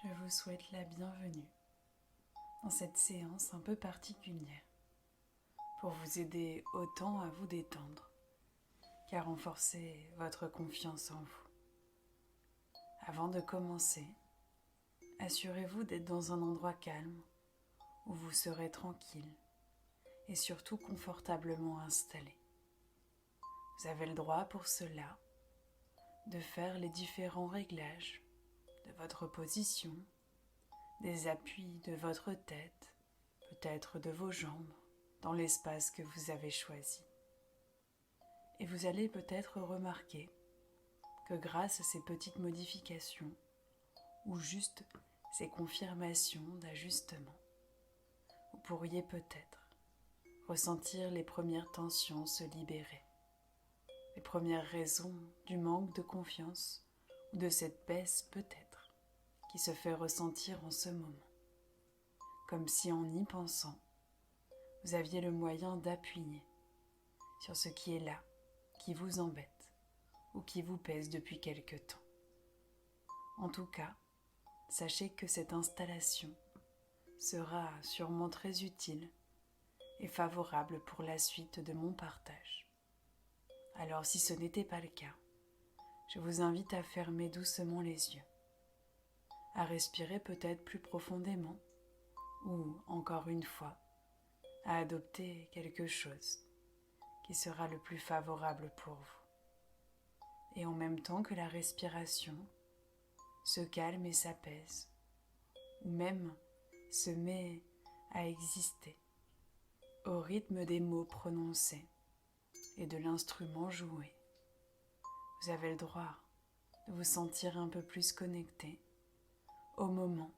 je vous souhaite la bienvenue dans cette séance un peu particulière pour vous aider autant à vous détendre qu'à renforcer votre confiance en vous. Avant de commencer, assurez-vous d'être dans un endroit calme où vous serez tranquille et surtout confortablement installé. Vous avez le droit pour cela de faire les différents réglages de votre position, des appuis de votre tête, peut-être de vos jambes, dans l'espace que vous avez choisi. Et vous allez peut-être remarquer que grâce à ces petites modifications, ou juste ces confirmations d'ajustement, vous pourriez peut-être ressentir les premières tensions se libérer, les premières raisons du manque de confiance ou de cette baisse peut-être qui se fait ressentir en ce moment, comme si en y pensant, vous aviez le moyen d'appuyer sur ce qui est là, qui vous embête ou qui vous pèse depuis quelque temps. En tout cas, sachez que cette installation sera sûrement très utile et favorable pour la suite de mon partage. Alors si ce n'était pas le cas, je vous invite à fermer doucement les yeux, à respirer peut-être plus profondément ou, encore une fois, à adopter quelque chose qui sera le plus favorable pour vous. Et en même temps que la respiration se calme et s'apaise, ou même se met à exister au rythme des mots prononcés et de l'instrument joué, vous avez le droit de vous sentir un peu plus connecté au moment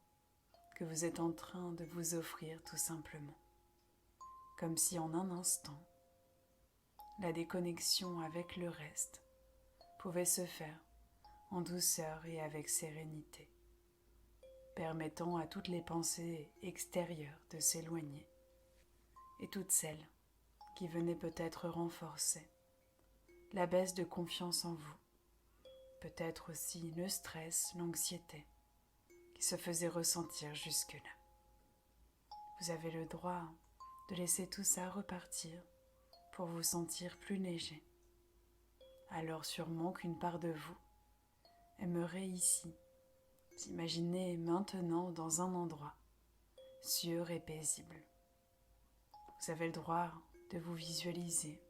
que vous êtes en train de vous offrir tout simplement, comme si en un instant, la déconnexion avec le reste pouvait se faire en douceur et avec sérénité, permettant à toutes les pensées extérieures de s'éloigner et toutes celles qui venaient peut-être renforcer la baisse de confiance en vous, peut-être aussi le stress, l'anxiété qui se faisait ressentir jusque-là. Vous avez le droit de laisser tout ça repartir pour vous sentir plus léger. Alors sûrement qu'une part de vous aimerait ici s'imaginer maintenant dans un endroit sûr et paisible. Vous avez le droit de vous visualiser,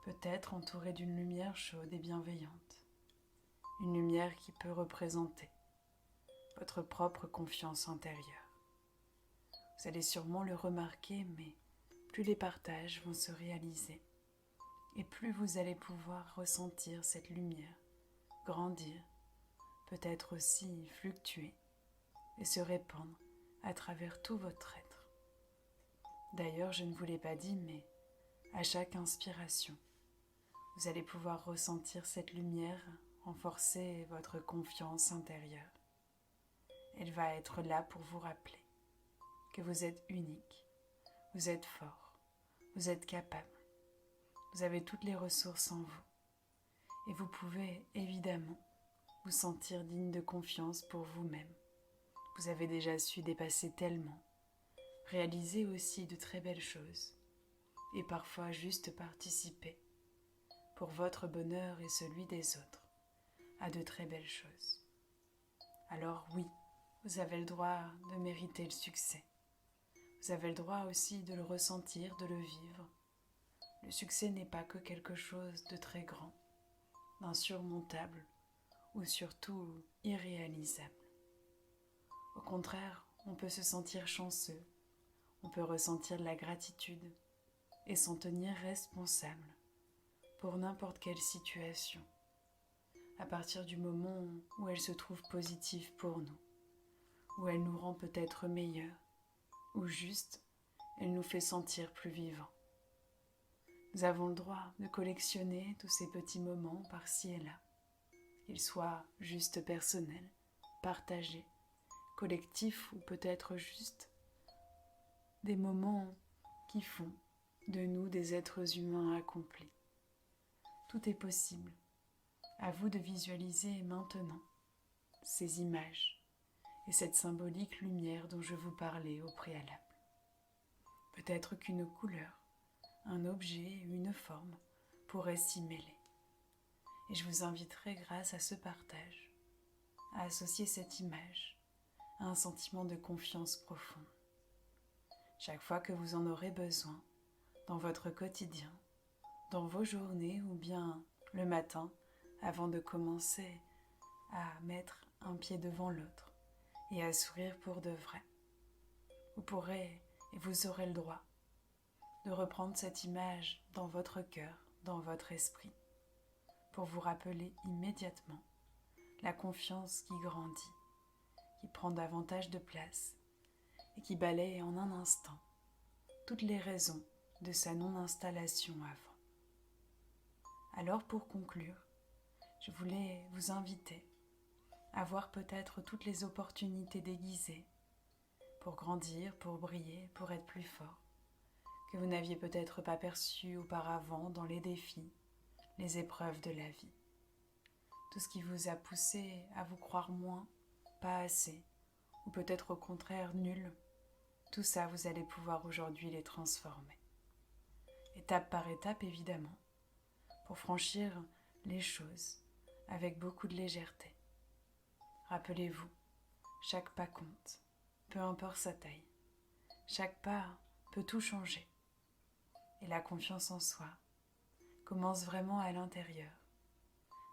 peut-être entouré d'une lumière chaude et bienveillante, une lumière qui peut représenter votre propre confiance intérieure. Vous allez sûrement le remarquer, mais plus les partages vont se réaliser et plus vous allez pouvoir ressentir cette lumière grandir, peut-être aussi fluctuer et se répandre à travers tout votre être. D'ailleurs, je ne vous l'ai pas dit, mais à chaque inspiration, vous allez pouvoir ressentir cette lumière renforcer votre confiance intérieure. Elle va être là pour vous rappeler que vous êtes unique, vous êtes fort, vous êtes capable, vous avez toutes les ressources en vous et vous pouvez évidemment vous sentir digne de confiance pour vous-même. Vous avez déjà su dépasser tellement, réaliser aussi de très belles choses et parfois juste participer pour votre bonheur et celui des autres à de très belles choses. Alors oui, vous avez le droit de mériter le succès. Vous avez le droit aussi de le ressentir, de le vivre. Le succès n'est pas que quelque chose de très grand, d'insurmontable ou surtout irréalisable. Au contraire, on peut se sentir chanceux, on peut ressentir de la gratitude et s'en tenir responsable pour n'importe quelle situation, à partir du moment où elle se trouve positive pour nous, où elle nous rend peut-être meilleurs, ou juste elle nous fait sentir plus vivants. Nous avons le droit de collectionner tous ces petits moments par-ci et là, qu'ils soient juste personnels, partagés, collectifs ou peut-être juste des moments qui font de nous des êtres humains accomplis. Tout est possible. À vous de visualiser maintenant ces images et cette symbolique lumière dont je vous parlais au préalable. Peut-être qu'une couleur, un objet, une forme pourrait s'y mêler. Et je vous inviterai, grâce à ce partage, à associer cette image à un sentiment de confiance profonde. Chaque fois que vous en aurez besoin, dans votre quotidien, dans vos journées ou bien le matin, avant de commencer à mettre un pied devant l'autre et à sourire pour de vrai, vous pourrez et vous aurez le droit de reprendre cette image dans votre cœur, dans votre esprit, pour vous rappeler immédiatement la confiance qui grandit, qui prend davantage de place et qui balaye en un instant toutes les raisons de sa non-installation avant. Alors pour conclure, je voulais vous inviter à voir peut-être toutes les opportunités déguisées pour grandir, pour briller, pour être plus fort, que vous n'aviez peut-être pas perçues auparavant dans les défis, les épreuves de la vie. Tout ce qui vous a poussé à vous croire moins, pas assez, ou peut-être au contraire nul, tout ça vous allez pouvoir aujourd'hui les transformer. Étape par étape évidemment, pour franchir les choses avec beaucoup de légèreté. Rappelez-vous, chaque pas compte, peu importe sa taille. Chaque pas peut tout changer. Et la confiance en soi commence vraiment à l'intérieur.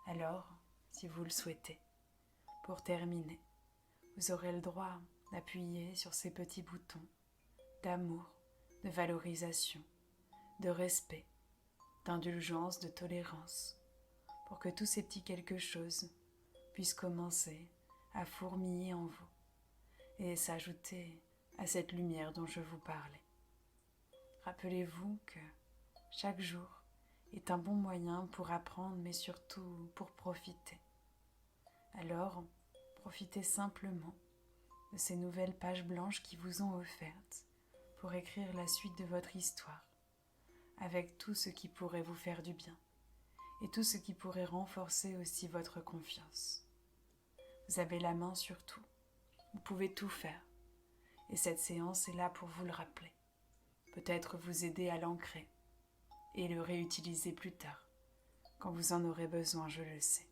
Alors, si vous le souhaitez, pour terminer, vous aurez le droit d'appuyer sur ces petits boutons d'amour, de valorisation, de respect, d'indulgence, de tolérance, pour que tous ces petits quelque chose puissent commencer à fourmiller en vous et s'ajouter à cette lumière dont je vous parlais. Rappelez-vous que chaque jour est un bon moyen pour apprendre, mais surtout pour profiter. Alors, profitez simplement de ces nouvelles pages blanches qui vous ont offertes pour écrire la suite de votre histoire, avec tout ce qui pourrait vous faire du bien et tout ce qui pourrait renforcer aussi votre confiance. Vous avez la main sur tout, vous pouvez tout faire, et cette séance est là pour vous le rappeler, peut-être vous aider à l'ancrer et le réutiliser plus tard, quand vous en aurez besoin, je le sais.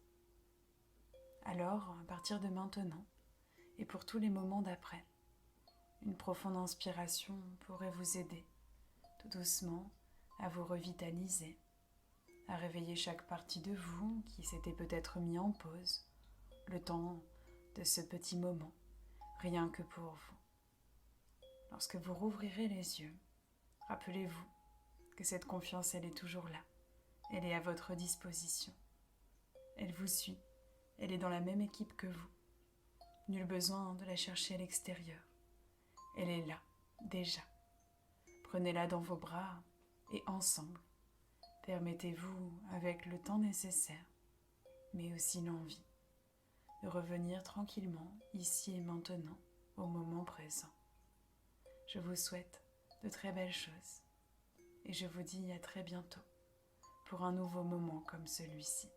Alors, à partir de maintenant, et pour tous les moments d'après, une profonde inspiration pourrait vous aider, tout doucement, à vous revitaliser, à réveiller chaque partie de vous qui s'était peut-être mis en pause, le temps de ce petit moment, rien que pour vous. Lorsque vous rouvrirez les yeux, rappelez-vous que cette confiance, elle est toujours là, elle est à votre disposition. Elle vous suit, elle est dans la même équipe que vous. Nul besoin de la chercher à l'extérieur. Elle est là, déjà. Prenez-la dans vos bras et ensemble, permettez-vous, avec le temps nécessaire, mais aussi l'envie, de revenir tranquillement, ici et maintenant, au moment présent. Je vous souhaite de très belles choses et je vous dis à très bientôt pour un nouveau moment comme celui-ci.